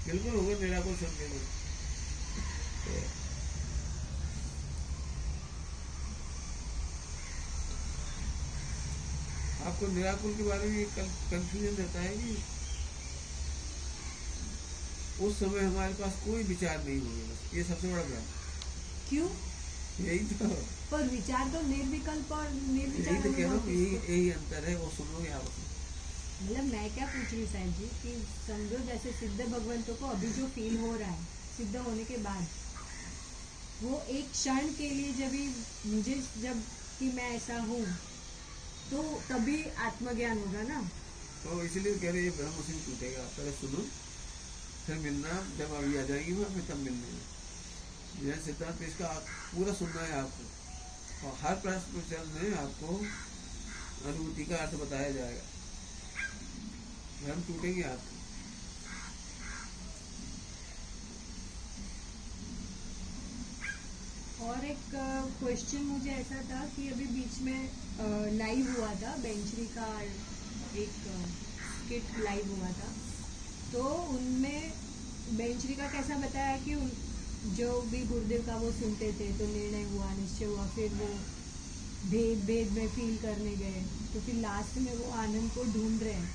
बिल्कुल होगा निराकुल समझे तो। आपको निराकुल के बारे में कंफ्यूजन रहता है कि उस समय हमारे पास कोई विचार नहीं होंगे, बस ये सबसे बड़ा भ्रम। क्यों? यही तो, पर विचार तो निर्विकल्प और निर्विचार यही तो कह रहा हूँ, अनुभव यही अंतर है, वो सुनोगे आप। मतलब मैं क्या पूछ रही हूँ साहब जी कि समझो जैसे सिद्ध भगवंतों को अभी जो फील हो रहा है सिद्ध होने के बाद, वो एक क्षण के लिए मुझे जब कि मैं ऐसा हूँ तो तभी आत्मज्ञान होगा ना। तो इसलिए कह रहे ये भ्रम उसी में टूटेगा। पहले सुनो, फिर मिलना, जब अभी आ जाएगी वहाँ फिर तब मिलने। जैन सिद्धांत इसका पूरा सुनना है आपको, और हर प्रश्न में आपको अनुभूति का अर्थ बताया जाएगा, भ्रम टूटेंगे आपके। और एक क्वेश्चन मुझे ऐसा था कि अभी बीच में लाइव हुआ था बेंचरी का, एक स्किट लाइव हुआ था, तो उनमें बेंचरी का कैसा बताया कि जो भी गुरुदेव का वो सुनते थे तो निर्णय हुआ, निश्चय हुआ, फिर वो भेद में फील करने गए, तो फिर लास्ट में वो आनंद को ढूंढ रहे हैं।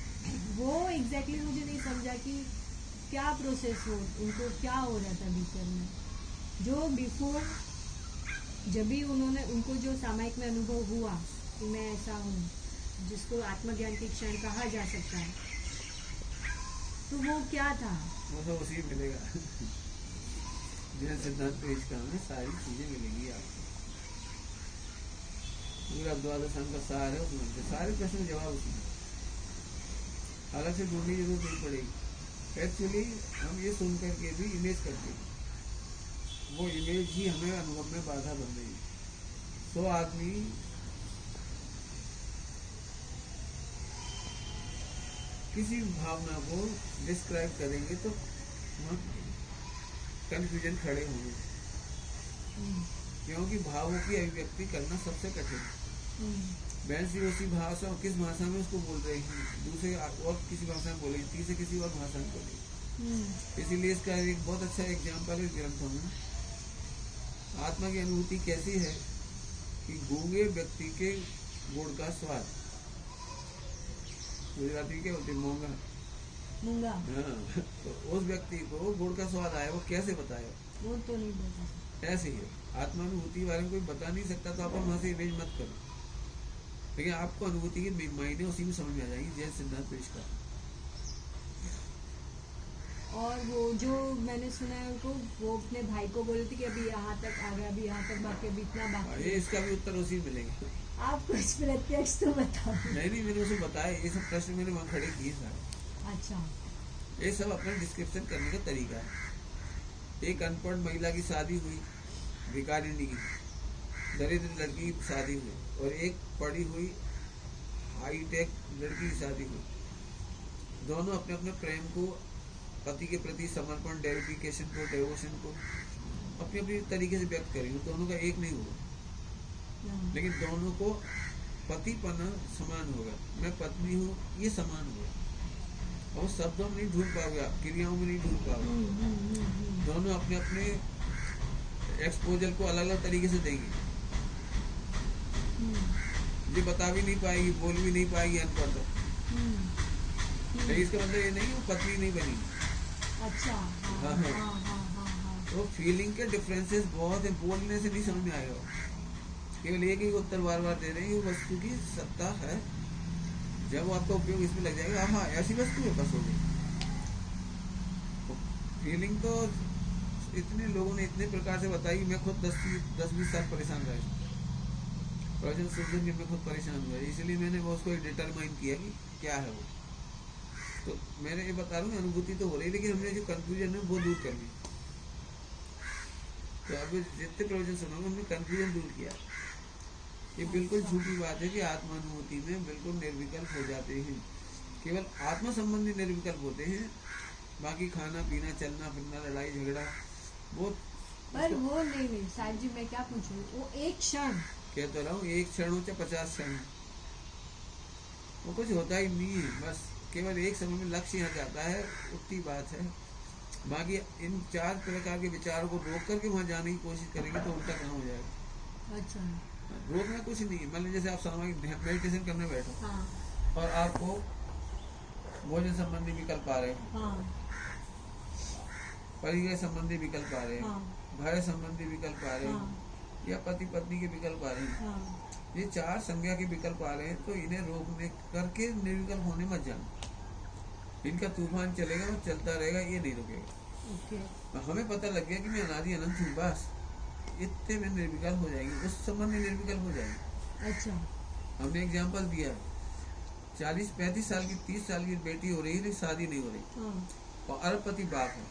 वो एग्जैक्टली मुझे नहीं समझा कि क्या प्रोसेस हो, उनको क्या हो रहा था भीतर में, जो बिफोर जब भी उनको जो सामायिक में अनुभव हुआ कि मैं ऐसा हूँ जिसको आत्मज्ञान की क्षण कहा जा सकता है, तो वो क्या था? वो तो उसी मिलेगा। जैन सिद्धांत पेश का में सारी चीजें मिलेंगी आपको, पूरा द्वादश अंग का सार है, उसमें सारे प्रश्न के जवाब उसमें, अलग से ढूंढने की जरूरत नहीं पड़ेगी। एक्चुअली हम ये सुन करके भी इमेज करते हैं, वो इमेज ही हमें अनुभव में बाधा बन रही है। 100 आदमी किसी भावना को डिस्क्राइब करेंगे तो वहाँ कंफ्यूजन खड़े होंगे, क्योंकि भावों की अभिव्यक्ति करना सबसे कठिन है। बहन सी उसी भाषा, किस भाषा में उसको बोल रही है, दूसरे और किसी भाषा में बोलेगी, तीसरे किसी और भाषा में बोलेगी। इसीलिए इसका एक बहुत अच्छा एग्जाम्पल है ग्रंथों में। आत्मा की अनुभूति कैसी है कि गूंगे व्यक्ति के गुड़ का स्वाद, गुजराती के बोलते मूंगा, हाँ, तो उस व्यक्ति को गुड़ का स्वाद आया, वो कैसे बताया? वो तो नहीं बता। ऐसे ही है आत्मानुभूति बारे में कोई बता नहीं सकता, तो आप वहां से इमेज मत करो, लेकिन आपको अनुभूति की मायने उसी में समझ में आ जाएगी। जैन सिद्धांत पेश का। और वो जो मैंने सुना है उनको, वो अपने भाई को बोले थे कि अभी यहाँ तक आ गया, अभी यहाँ तक बाकी, अभी इतना बाकी। ये इसका भी उत्तर उसी मिलेंगे। आप कुछ प्रत्यक्ष तो बताओ। नहीं, मैंने उसे बताया, ये सब प्रश्न मैंने वहाँ खड़े किए सारे। अच्छा, ये सब अपना डिस्क्रिप्शन करने का तरीका है। एक अनपढ़ महिला की शादी हुई, भिखारिणी की, दरिद्र लड़की की शादी हुई, और एक पढ़ी हुई हाईटेक लड़की की शादी हुई। दोनों अपने अपने प्रेम को, पति के प्रति समर्पण, डेडिकेशन को, डेवोशन को अपने अपने तरीके से व्यक्त करेंगे। दोनों का एक नहीं होगा, लेकिन दोनों को पतिपना समान होगा। मैं पत्नी हूँ, ये समान होगा, और शब्दों में नहीं ढूंढ पाओगे आप, क्रियाओं में नहीं ढूंढ पाओगे। दोनों अपने अपने एक्सपोजर को अलग अलग तरीके से देंगे। ये बता भी नहीं पाएगी, बोल भी नहीं पाएगी अनपढ़, लेकिन इसका मतलब ये नहीं वो पत्नी नहीं बनी। अच्छा, हाँ। तो फीलिंग के डिफरेंसेस बहुत है, बोलने से नहीं समझ में आएगा। केवल एक ही उत्तर बार बार दे रहे हैं, ये वस्तु की सत्ता है, जब वो आपका उपयोग इसमें लग जाएगा, हाँ ऐसी वस्तु है, बस हो गई। फीलिंग तो इतने लोगों ने इतने प्रकार से बताई, मैं खुद 10-20 साल परेशान रहा, प्रवचन सुनने में मैं खुद परेशान हुआ, इसलिए मैंने वो उसको डिटरमाइन किया कि क्या है वो। तो मैंने ये बता रहा हूँ, अनुभूति तो हो रही, लेकिन हमने जो कंफ्यूजन है वो दूर कर ली। तो अब जितने प्रवचन सुनोगे हमने कंफ्यूजन दूर किया। ये बिल्कुल झूठी बात है कि आत्मानुभूति में बिल्कुल निर्विकल्प हो जाते हैं, केवल आत्मा संबंधी निर्विकल्प होते हैं, बाकी खाना पीना, चलना फिरना, लड़ाई झगड़ा वो। पर वो नहीं साहब जी, मैं क्या पूछूं, वो एक क्षण, कहता रहा हूँ, एक क्षण हो चाहे 50 क्षण, वो कुछ होता ही नहीं है, बस केवल एक समय में लक्ष्य यहाँ जाता है, उतनी बात है। बाकी इन 4 प्रकार के विचारों को रोक करके वहाँ जाने की कोशिश करेंगे तो उल्टा काम हो जाएगा। अच्छा। रोकना कुछ नहीं है। मान लीजिए जैसे आप सामाजिक मेडिटेशन करने बैठो हाँ और आपको भोजन संबंधी विकल्प आ रहे हैं, हाँ परिचय संबंधी विकल्प आ रहे हैं, हाँ भय संबंधी विकल्प आ रहे हैं, हाँ या पति पत्नी के विकल्प आ रहे हैं। हाँ ये 4 संज्ञा के विकल्प आ रहे हैं तो इन्हें रोकने करके निर्विकल्प होने मत जाना। इनका तूफान चलेगा वो चलता रहेगा, ये नहीं रुकेगा। ओके। हमें पता लग गया कि मैं अनादि अनंत हूँ, बस इतने में निर्विकल्प हो जाएगी, उस संबंध में निर्विकल्प हो जाएगी। अच्छा। हमने एग्जाम्पल दिया, 40-35 साल की 30 साल की बेटी हो रही है लेकिन शादी नहीं हो रही, हाँ। और अरबपति बाप है,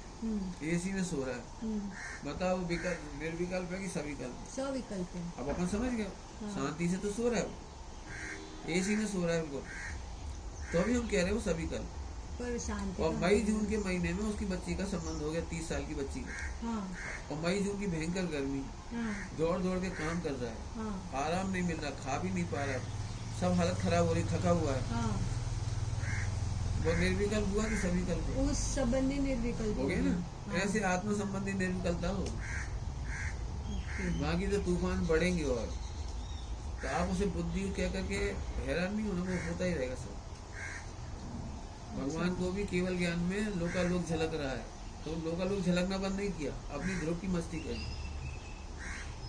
एसी में सो रहा है। बताओ विकल्प निर्विकल्प है कि सविकल्प? सविकल्प है। अब अपन समझ गए। हाँ। शांति से तो सो रहा है वो, एसी में सो रहा है बिल्कुल, तो अभी हम कह रहे हैं वो सविकल्प। पर शांति और का मई जून के महीने में उसकी बच्ची का संबंध हो गया, 30 साल की बच्ची का, हाँ और मई जून की भयंकर गर्मी, हाँ दौड़ दौड़ के काम कर रहा है, हाँ आराम नहीं मिल रहा, खा भी नहीं पा रहा, सब हालत खराब हो रही, थका हुआ है। हाँ। वो निर्विकल्प हुआ कि सविकल्प हुआ? उस संबंधी निर्विकल्प हो गया ना। हाँ। ऐसे आत्म संबंधी निर्विकल्पता हो, ओके। बाकी तो तूफान बढ़ेंगे। और तो आप उसे बुद्धि कह करके हैरान नहीं होना, वो होता ही रहेगा सब। भगवान को भी केवल ज्ञान में लोकालोक झलक रहा है, तो लोकालोक झलकना बंद नहीं किया, अपनी ध्रुव की मस्ती करी।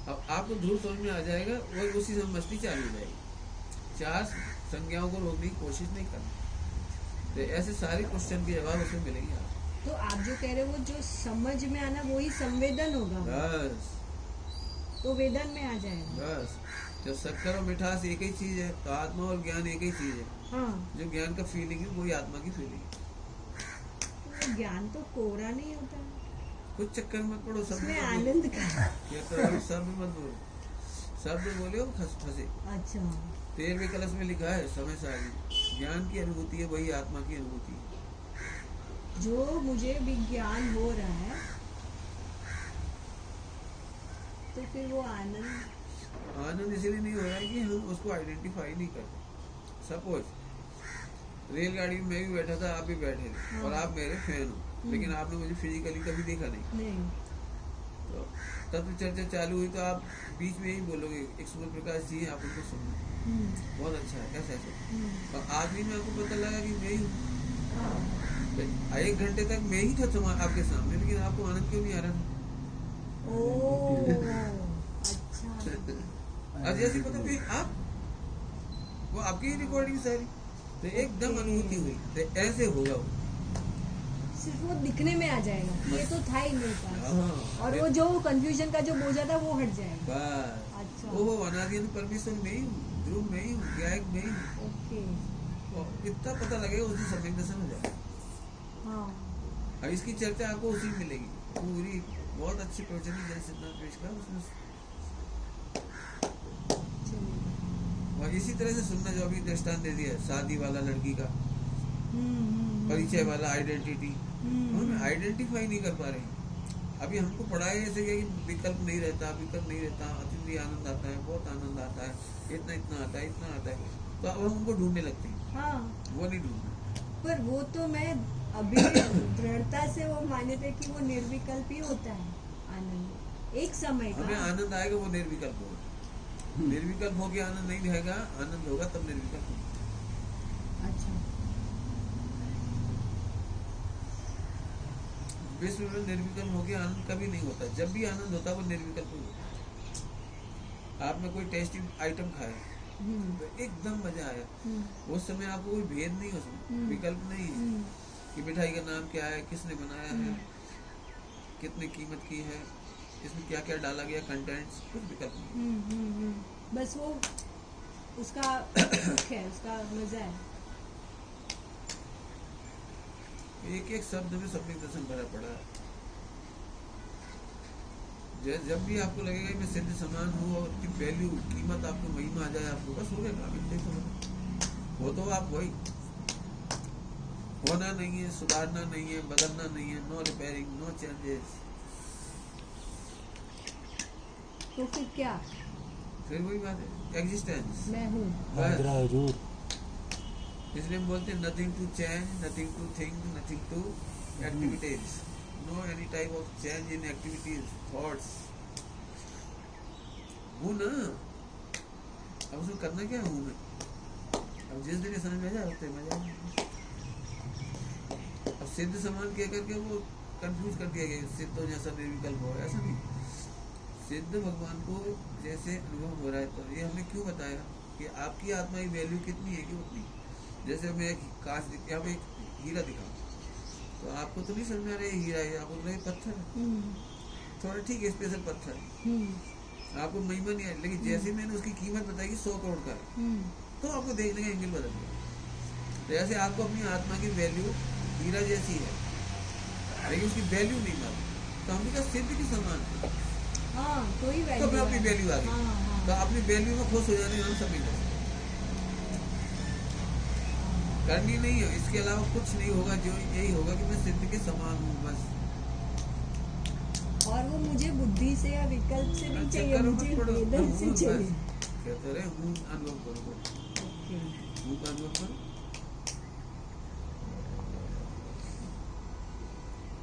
अब आपको ध्रुव समझ में आ जाएगा, वही उसी समय मस्ती चालू हो जाएगी। 4 संज्ञाओं को रोकने की कोशिश नहीं करना। तो ऐसे सारे क्वेश्चन के जवाब उसमें मिलेंगे आपको। तो आप जो कह रहे हो वो जो समझ में आना वही संवेदन होगा, बस तो वेदन में आ जाएगा। बस जब शक्कर और मिठास एक ही चीज है तो आत्मा और ज्ञान एक ही चीज है। हाँ। जो ज्ञान का फीलिंग है वही आत्मा की फीलिंग है। तो ज्ञान तो कोरा नहीं होता है, कुछ चक्कर मत पड़ो, सब उसमें आनंद का। ये तो अभी शब्द मत बोलो, शब्द बोले हो फंसे। अच्छा। 13वें कलश में लिखा है समय सारी ज्ञान की अनुभूति है, वही आत्मा की अनुभूति है। जो मुझे विज्ञान हो रहा है तो फिर वो आनंद इसलिए नहीं हो रहा है कि हम उसको आइडेंटिफाई नहीं करते। सपोज रेलगाड़ी में मैं भी बैठा था, आप भी बैठे थे, हाँ। और आप मेरे फैन हो, लेकिन आपने मुझे फिजिकली कभी देखा नहीं, तो तत्व चर्चा चालू हुई तो आप बीच में ही बोलोगे एक सूर्य प्रकाश जी हैं, आप उनको सुनो, बहुत अच्छा है, ऐसा ऐसा। और आदमी में आपको पता लगा कि मैं ही हूँ। 1 घंटे तक मैं ही था आपके सामने, लेकिन आपको आनंद क्यों नहीं आ रहा था? ओह, अच्छा। और जैसे पता फिर आप वो आपकी ही रिकॉर्डिंग सारी, तो एकदम अनुभूति हुई, तो ऐसे होगा वो। सिर्फ वो दिखने में आ जाएगा कि ये तो था ही मेरे पास, हाँ, और वो जो कंफ्यूजन का जो बोझा था वो हट जाएगा। बस अच्छा। वो अनादि परमेश्वर में ही हूँ, ध्रुव में ही हूँ, ज्ञायक में ही हूँ। ओके। और इतना पता लगेगा उसी समय दर्शन हो जाएगा। हाँ। और इसकी चर्चा आपको उसी में मिलेगी पूरी, बहुत अच्छी प्रवचन है जय सिद्धांत पेश का उसमें। चलिए। और इसी तरह से सुनना, जो अभी दृष्टांत दे दिया शादी वाला लड़की का, परिचय वाला, आइडेंटिटी, हम आइडेंटिफाई नहीं कर पा रहे। अभी हमको पढ़ाया जैसे कि विकल्प नहीं रहता, विकल्प नहीं रहता, अति आनंद आता है, बहुत आनंद आता है, इतना इतना आता है, इतना आता है, तो अब हम उनको ढूंढने लगते हैं। हाँ। वो नहीं ढूंढना। पर वो तो मैं अभी दृढ़ता से वो माने थे कि वो निर्विकल्प ही होता है आनंद, एक समय हमें का। आनंद आएगा वो निर्विकल्प होगा। निर्विकल्प होके आनंद नहीं रहेगा, आनंद होगा तब निर्विकल्प होगा। अच्छा। विश्व में निर्विकल्प होके आनंद कभी नहीं होता। जब भी आनंद होता है वो निर्विकल्प ही होता है। आपने कोई टेस्टी आइटम खाया तो एकदम मजा आया, उस समय आपको कोई भेद नहीं, उसमें विकल्प नहीं है कि मिठाई का नाम क्या है, किसने बनाया है, कितने कीमत की है, इसमें क्या क्या डाला गया, कंटेंट्स, कुछ विकल्प नहीं। बस वो उसका सुख है, उसका मजा है। एक एक शब्द में सम्यक दर्शन भरा पड़ा है। जब भी आपको लगेगा कि मैं सिद्ध समान हूँ और की वैल्यू, कीमत, आपको महिमा आ जाए, आपको बस हो गया काम। वो तो आप वही, होना नहीं है, सुधारना नहीं है, बदलना नहीं है, नो रिपेयरिंग, नो चेंजेस। तो फिर क्या? फिर वही बात है, एग्जिस्टेंस। मैं हूँ। इसलिए हम बोलते हैं nothing to change, nothing to think, nothing to activities, no any type of change in activities thoughts, हूँ ना, अब उसको करना क्या हूँ मैं, अब जिस दिन ये समझ में आ जाए उतने मजा आएगा। अब सिद्ध समान कह करके वो कंफ्यूज कर दिया गया, सिद्ध तो जैसा निर्विकल्प हो, ऐसा नहीं। सिद्ध भगवान को जैसे अनुभव हो रहा है, तो ये हमने क्यों बताया कि आपकी आत्मा की वैल्यू कितनी है कि उतनी। जैसे मैं एक कांच यहाँ पे एक हीरा दिखाऊं, तो आपको तो नहीं समझ में आ रहा है हीरा है, आपको लगे पत्थर है, थोड़ा ठीक है स्पेशल पत्थर है, आपको महिमा नहीं आई, लेकिन जैसे मैंने उसकी कीमत बताई कि 100 करोड़ का है, तो आपको देखने का एंगल बदल गया। तो ऐसे आपको अपनी आत्मा की वैल्यू हीरा जैसी है, लेकिन उसकी वैल्यू नहीं मालूम, तो हमने कहा सिद्ध की समान है, कोई तो मैं अपनी वैल्यू आ गई। तो अपनी वैल्यू में खुश हो जाने हम सभी लोग करनी नहीं है, इसके अलावा कुछ नहीं होगा, जो यही होगा कि मैं सिद्ध के समान हूँ बस। और वो मुझे बुद्धि से या विकल्प से नहीं चाहिए, मुझे वेदन से चाहिए। कहते रहे हूँ अनुभव करो, हूँ का अनुभव करो,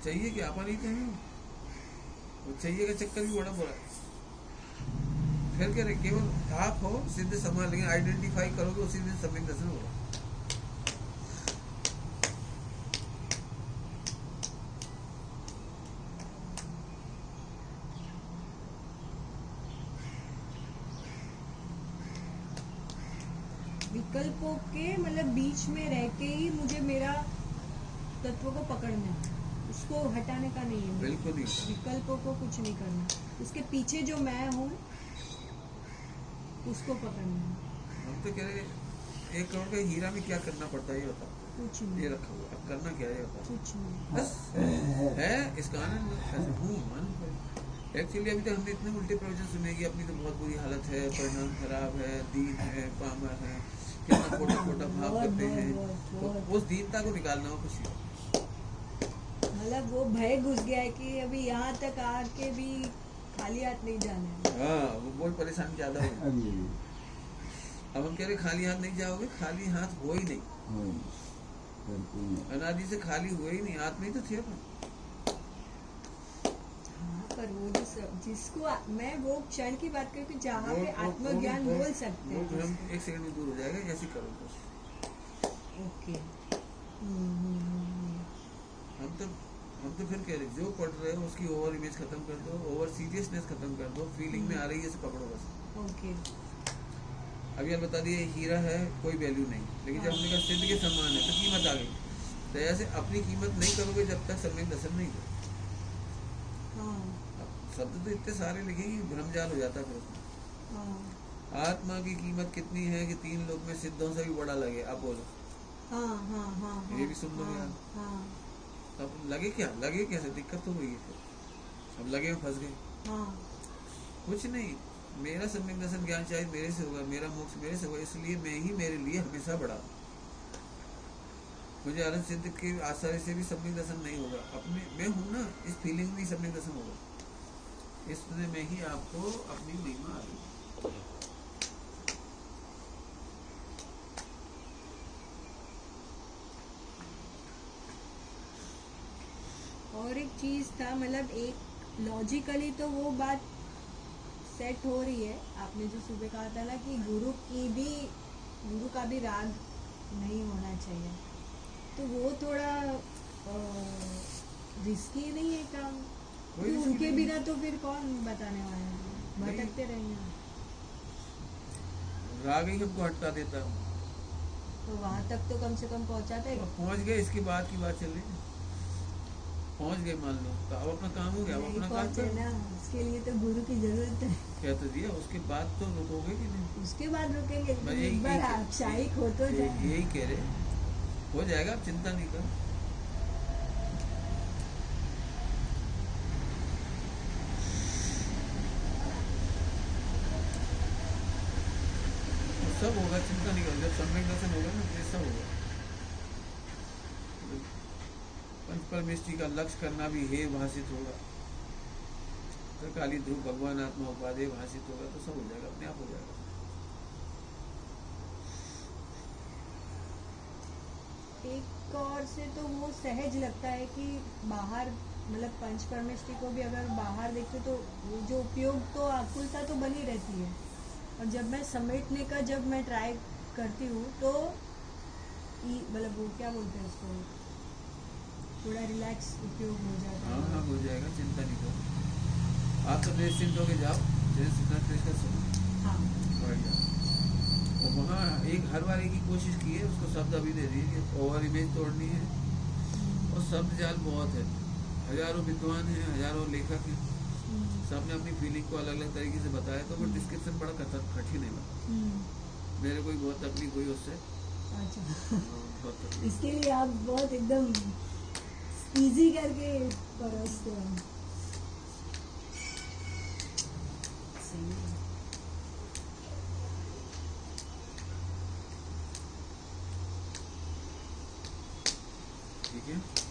चाहिए कि आपा नहीं चाहिए, वो चाहिए का चक्कर भी बड़ा बुरा है। फिर कह रहे केवल आप हो सिद्ध समान, लेकिन आइडेंटिफाई करोगे उसी दिन सम्यक दर्शन होगा। विकल्पों के मतलब बीच में रह के ही मुझे मेरा तत्व को पकड़ना है, उसको हटाने का नहीं है, बिल्कुल नहीं होता। विकल्पों को कुछ नहीं करना, उसके पीछे जो मैं हूँ उसको पकड़ना है। हम तो कह रहे 1 करोड़ का हीरा में क्या करना पड़ता है ये बताओ, कुछ नहीं, ये रखा हुआ, अब करना क्या है ये बताओ, कुछ नहीं। बस है इसका आनंद हूँ मानो। एक्चुअली अभी तक हमने इतने उल्टे प्रवचन सुने कि अपनी तो बहुत बुरी हालत है, परिणाम खराब है, दीन है, पामर है, कितना खोटा खोटा भाव करते हैं, तो उस दीनता को निकालना हो कुछ, मतलब वो भय घुस गया है कि अभी यहाँ तक आके भी खाली हाथ नहीं जाना है। हाँ वो बहुत परेशानी ज्यादा हो। अब हम कह रहे खाली हाथ नहीं जाओगे, खाली हाथ हो ही नहीं, अनादि से खाली हुए ही नहीं, हाथ में ही तो थे अपन। पर वो जिसको मैं वो क्षण की बात करूँ कि जहाँ पे आत्मज्ञान बोल सकते हैं, हम 1 सेकंड में दूर हो जाएगा, ऐसे करो बस। ओके। हम तो फिर कह रहे जो पढ़ रहे हो उसकी ओवर इमेज खत्म कर दो, ओवर सीरियसनेस खत्म कर दो, फीलिंग में आ रही है इसे पकड़ो बस। ओके। अभी आप बता दिए हीरा है कोई वैल्यू नहीं, लेकिन जब हमने कहा सिद्ध के समान है तो कीमत आ गई। तो ऐसे अपनी कीमत नहीं करोगे जब तक सम्यक दर्शन नहीं करो। शब्द तो इतने सारे लिखे कि भ्रमजाल हो जाता है फिर। आत्मा की कीमत कितनी है कि 3 लोग में सिद्धों से भी बड़ा लगे, आप बोलो। ये भी सुन लो यार। अब लगे क्या, लगे कैसे, दिक्कत तो हुई है फिर, अब लगे फंस गए। कुछ नहीं, मेरा सम्यक दर्शन ज्ञान शायद मेरे से होगा, मेरा मोक्ष मेरे से होगा, इसलिए मैं ही मेरे लिए हमेशा बड़ा। मुझे अनंत सिद्ध के आश्रय से भी सम्यक दर्शन नहीं होगा, अपने मैं हूँ ना, इस फीलिंग में सम्यक दर्शन होगा, इसलिए मैं ही आपको अपनी महिमा आ गई। और एक चीज था, मतलब एक लॉजिकली तो वो बात सेट हो रही है, आपने जो सुबह कहा था ना कि गुरु का भी राग नहीं होना चाहिए, तो वो थोड़ा रिस्की नहीं है काम, क्योंकि उनके बिना तो फिर कौन बताने वाला है, भटकते रहेंगे। राग ही हमको हटा देता है, तो वहाँ तक तो कम से कम पहुँचाता है। पहुँच गए, इसके बाद की बात चल रही है, पहुँच गए मान लो, तो अब अपना काम हो गया, अब अपना काम कर ना, उसके लिए तो गुरु की जरूरत है। क्या तो दिया, उसके बाद तो रुकोगे कि नहीं? उसके बाद रुकेंगे, एक बार आशायिक हो तो जाए। यही कह रहे, हो जाएगा, आप चिंता नहीं करो। सब होगा, चिंता नहीं करो, जब सम्यक दर्शन होगा ना तो सब होगा। पंच परमेष्टि का लक्ष्य करना भी हे भाषित होगा, तो काली ध्रुव भगवान आत्मा उपाधि भाषित होगा, तो सब हो जाएगा, अपने आप हो जाएगा। एक और से तो वो सहज लगता है कि बाहर मतलब पंच परमेष्टि को भी अगर बाहर देखते तो वो जो उपयोग तो आकुलता तो बनी रहती है, और जब मैं समेटने का जब मैं ट्राई करती हूँ तो मतलब वो क्या बोलते हैं उसको, थोड़ा रिलैक्स उपयोग हो जाता हाँ है। हाँ, हो जाएगा, चिंता नहीं करो। आप तो निश्चिंत होके जाओ, जैसे सिद्धार्थ का सुनो, हाँ बढ़िया। और वहाँ एक हर बार एक ही कोशिश की है, उसको शब्द अभी दे दीजिए, ओवर इमेज तोड़नी है। और शब्द जाल बहुत है, हजारों विद्वान हैं, हजारों लेखक हैं, सबने अपनी फीलिंग को अलग अलग तरीके से बताया, तो वो डिस्क्रिप्शन बड़ा कठिन है। मेरे को भी बहुत तकलीफ हुई उससे। अच्छा, बहुत तकलीफ। इसके लिए आप बहुत एकदम इजी करके परोसते हो। सही है। ठीक है।